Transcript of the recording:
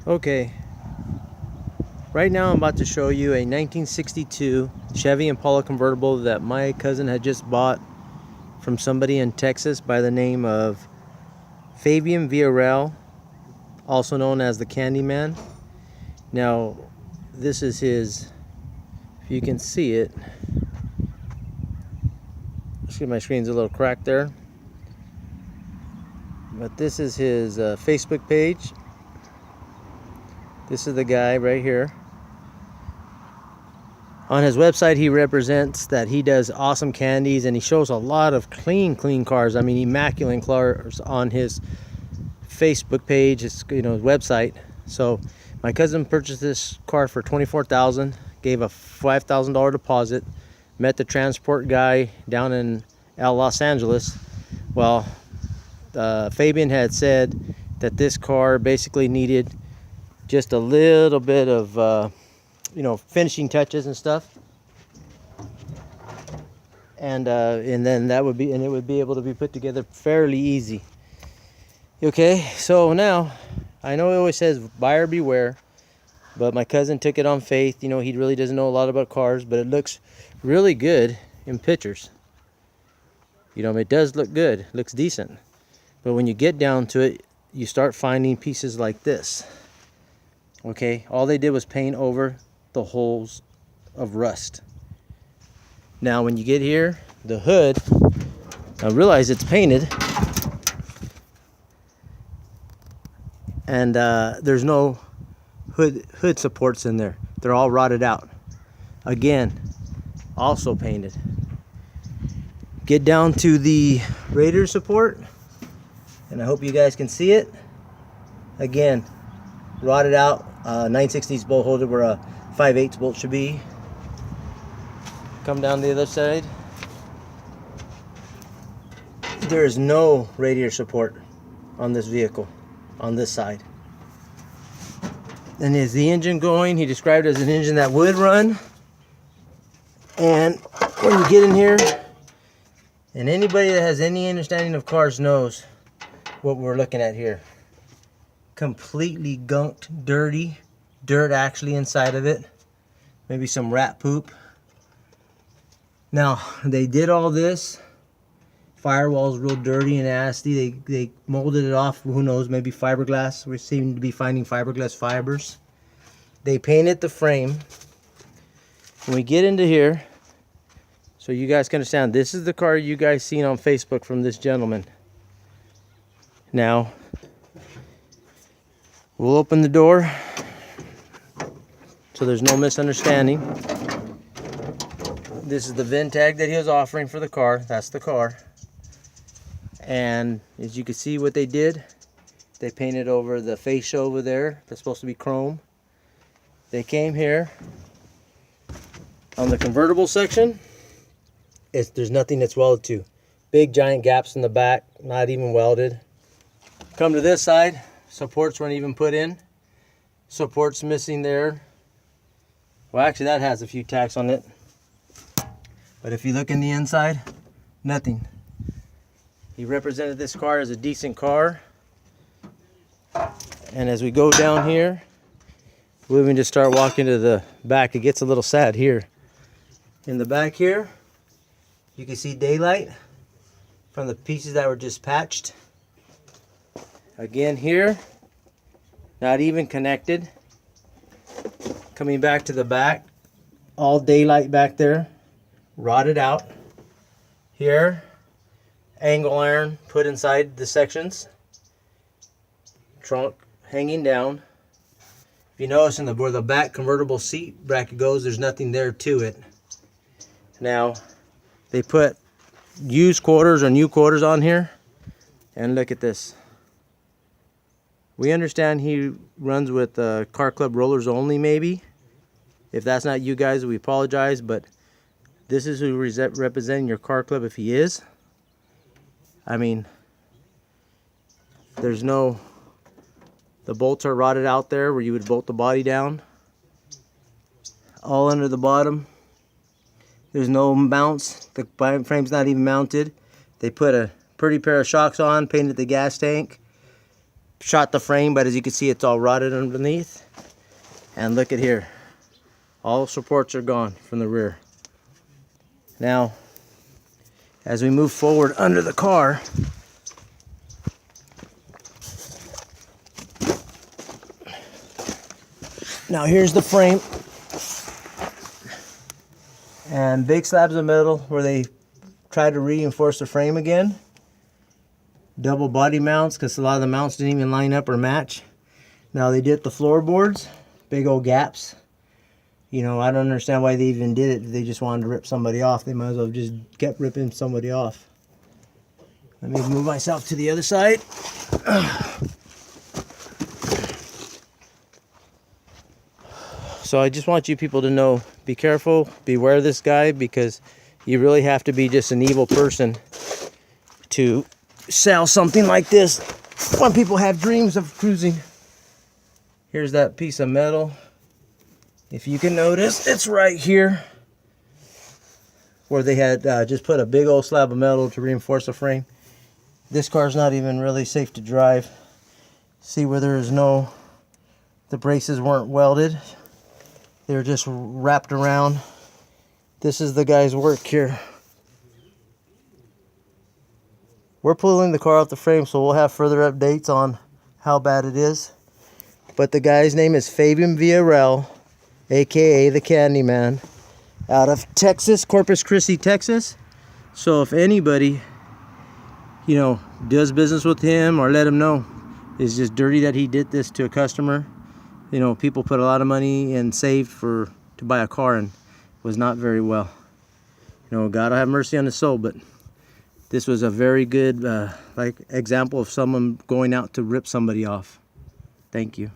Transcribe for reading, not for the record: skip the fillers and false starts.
Okay, right now I'm about to show you a 1962 Chevy Impala convertible that my cousin had just bought from somebody in Texas by the name of Fabian Villarreal, also known as the Candyman. Now, this is his, if you can see it, see my screen's a little cracked there, but this is his Facebook page. This is the guy right here. On his website, he represents that he does awesome candies, and he shows a lot of clean cars. I mean, immaculate cars on his Facebook page, his website. So my cousin purchased this car for $24,000, gave a $5,000 deposit, met the transport guy down in Los Angeles. Well, Fabian had said that this car basically needed just a little bit of finishing touches and stuff, and then it would be able to be put together fairly easy. Okay, so now I know it always says buyer beware, but my cousin took it on faith. He really doesn't know a lot about cars, but it looks really good in pictures. It does look good, it looks decent, but when you get down to it, you start finding pieces like this. Okay, all they did was paint over the holes of rust. Now when you get here, the hood, I realize it's painted, and there's no hood supports in there. They're all rotted out. Again, also painted. Get down to the radiator support, and I hope you guys can see it. Again, rotted out. 9/16 bolt holder where a 5/8 bolt should be. Come down the other side. There is no radiator support on this vehicle, on this side. And is the engine going? He described it as an engine that would run. And when you get in here, and anybody that has any understanding of cars knows what we're looking at here. Completely gunked, dirty, dirt actually inside of it, maybe some rat poop. Now they did all this, firewall's real dirty and nasty. They molded it off, who knows, maybe fiberglass. We seem to be finding fiberglass fibers. They painted the frame. When we get into here, so you guys can understand, this is the car you guys seen on Facebook from this gentleman. Now we'll open the door so there's no misunderstanding. This is the VIN tag that he was offering for the car. That's the car. And as you can see what they did, they painted over the fascia over there. That's supposed to be chrome. They came here on the convertible section. There's nothing that's welded to. Big giant gaps in the back, not even welded. Come to this side. Supports weren't even put in. Supports missing there. Well, actually that has a few tacks on it. But if you look in the inside, nothing. He represented this car as a decent car. And as we go down here, we'll even just start walking to the back. It gets a little sad here. In the back here, you can see daylight from the pieces that were just patched. Again here, not even connected. Coming back to the back, all daylight back there, rotted out. Here, angle iron put inside the sections. Trunk hanging down. If you notice where the back convertible seat bracket goes, there's nothing there to it. Now, they put used quarters or new quarters on here, and look at this. We understand he runs with car club rollers only, maybe. If that's not you guys, we apologize, but this is who representing your car club if he is. I mean, there's no, the bolts are rotted out there where you would bolt the body down. All under the bottom. There's no mounts. The frame's not even mounted. They put a pretty pair of shocks on, painted the gas tank. shot the frame, but as you can see, it's all rotted underneath. And look at here. All supports are gone from the rear. Now, as we move forward under the car, now here's the frame. And big slabs of metal where they tried to reinforce the frame again. Double body mounts, because a lot of the mounts didn't even line up or match. Now they did the floorboards, big old gaps. You know, I don't understand why they even did it. They just wanted to rip somebody off. They might as well have just kept ripping somebody off. Let me move myself to the other side. So I just want you people to know, be careful, beware of this guy, because you really have to be just an evil person to sell something like this when people have dreams of cruising. Here's that piece of metal. If you can notice, it's right here where they had just put a big old slab of metal to reinforce the frame. This car's not even really safe to drive. See where there is no, the braces weren't welded. They were just wrapped around. This is the guy's work here. We're pulling the car off the frame, so we'll have further updates on how bad it is. But the guy's name is Fabian Villarreal, aka the Candyman, out of Texas, Corpus Christi, Texas. So if anybody, you know, does business with him, or let him know it's just dirty that he did this to a customer. You know, people put a lot of money and saved to buy a car, and was not very well. You know, God will have mercy on his soul, but this was a very good example of someone going out to rip somebody off. Thank you.